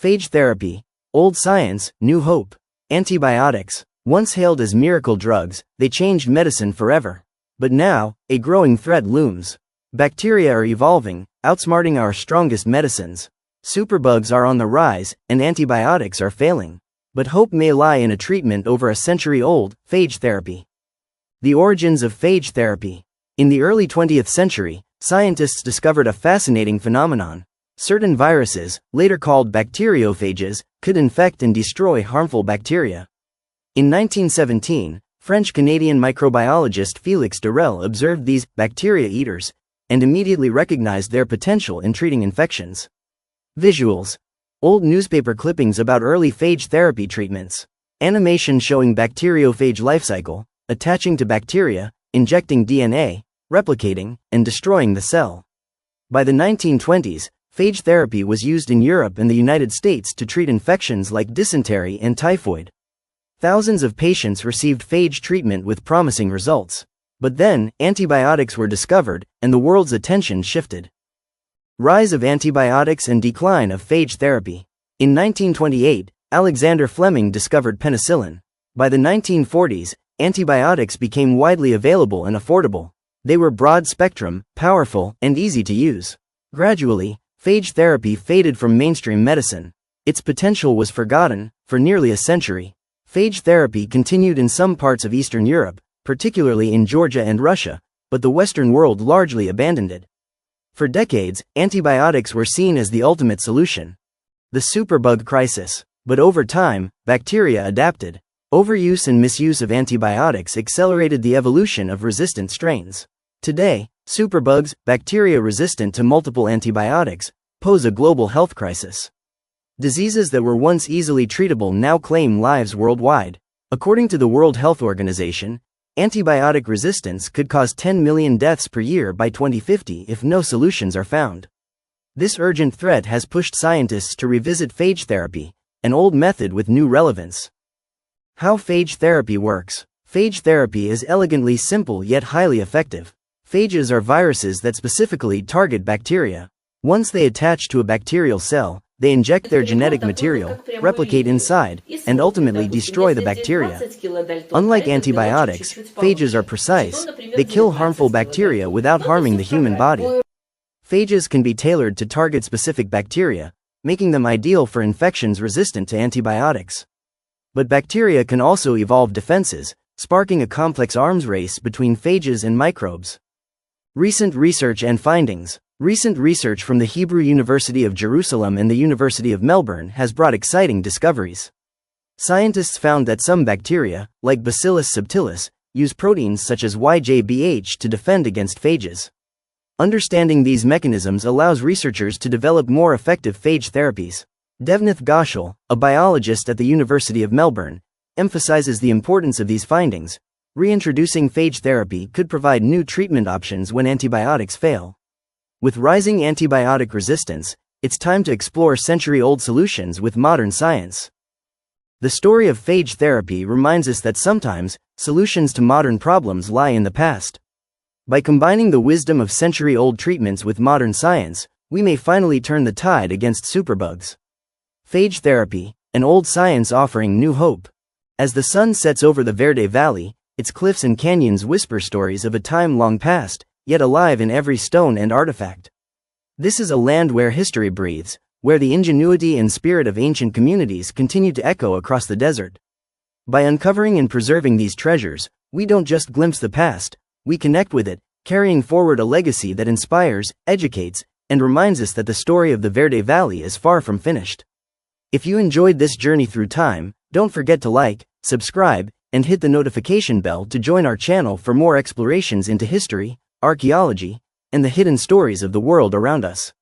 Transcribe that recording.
Phage therapy. Old science, new hope. Antibiotics. Once hailed as miracle drugs, they changed medicine forever. But now, a growing threat looms. Bacteria are evolving, outsmarting our strongest medicines. Superbugs are on the rise, and antibiotics are failing. But hope may lie in a treatment over a century-old, phage therapy. The origins of phage therapy. In the early 20th century, scientists discovered a fascinating phenomenon. Certain viruses, later called bacteriophages, could infect and destroy harmful bacteria. In 1917, French-Canadian microbiologist Félix Durel observed these bacteria eaters and immediately recognized their potential in treating infections. Visuals. Old newspaper clippings about early phage therapy treatments. Animation showing bacteriophage lifecycle, attaching to bacteria, injecting DNA, replicating, and destroying the cell. By the 1920s, phage therapy was used in Europe and the United States to treat infections like dysentery and typhoid. Thousands of patients received phage treatment with promising results. But then, antibiotics were discovered, and the world's attention shifted. Rise of antibiotics and decline of phage therapy. In 1928, Alexander Fleming discovered penicillin. By the 1940s, antibiotics became widely available and affordable. They were broad-spectrum, powerful, and easy to use. Gradually, phage therapy faded from mainstream medicine. Its potential was forgotten. For nearly a century, phage therapy continued in some parts of Eastern Europe, particularly in Georgia and Russia, but the Western world largely abandoned it. For decades, antibiotics were seen as the ultimate solution. The superbug crisis. But over time, bacteria adapted. Overuse and misuse of antibiotics accelerated the evolution of resistant strains. Today, superbugs, bacteria resistant to multiple antibiotics, pose a global health crisis. Diseases that were once easily treatable now claim lives worldwide. According to the World Health Organization, antibiotic resistance could cause 10 million deaths per year by 2050 if no solutions are found. This urgent threat has pushed scientists to revisit phage therapy, an old method with new relevance. How phage therapy works. Phage therapy is elegantly simple yet highly effective. Phages are viruses that specifically target bacteria. Once they attach to a bacterial cell, they inject their genetic material, replicate inside, and ultimately destroy the bacteria. Unlike antibiotics, phages are precise. They kill harmful bacteria without harming the human body. Phages can be tailored to target specific bacteria, making them ideal for infections resistant to antibiotics. But bacteria can also evolve defenses, sparking a complex arms race between phages and microbes. Recent research and findings. Recent research from the Hebrew University of Jerusalem and the University of Melbourne has brought exciting discoveries. Scientists found that some bacteria, like Bacillus subtilis, use proteins such as YJBH to defend against phages. Understanding these mechanisms allows researchers to develop more effective phage therapies. Devnath Ghoshal, a biologist at the University of Melbourne, emphasizes the importance of these findings. Reintroducing phage therapy could provide new treatment options when antibiotics fail. With rising antibiotic resistance, it's time to explore century-old solutions with modern science. The story of phage therapy reminds us that sometimes, solutions to modern problems lie in the past. By combining the wisdom of century-old treatments with modern science, we may finally turn the tide against superbugs. Phage therapy, an old science offering new hope. As the sun sets over the Verde Valley, its cliffs and canyons whisper stories of a time long past, yet alive in every stone and artifact. This is a land where history breathes, where the ingenuity and spirit of ancient communities continue to echo across the desert. By uncovering and preserving these treasures, we don't just glimpse the past, we connect with it, carrying forward a legacy that inspires, educates, and reminds us that the story of the Verde Valley is far from finished. If you enjoyed this journey through time, don't forget to like, subscribe, and hit the notification bell to join our channel for more explorations into history, archaeology, and the hidden stories of the world around us.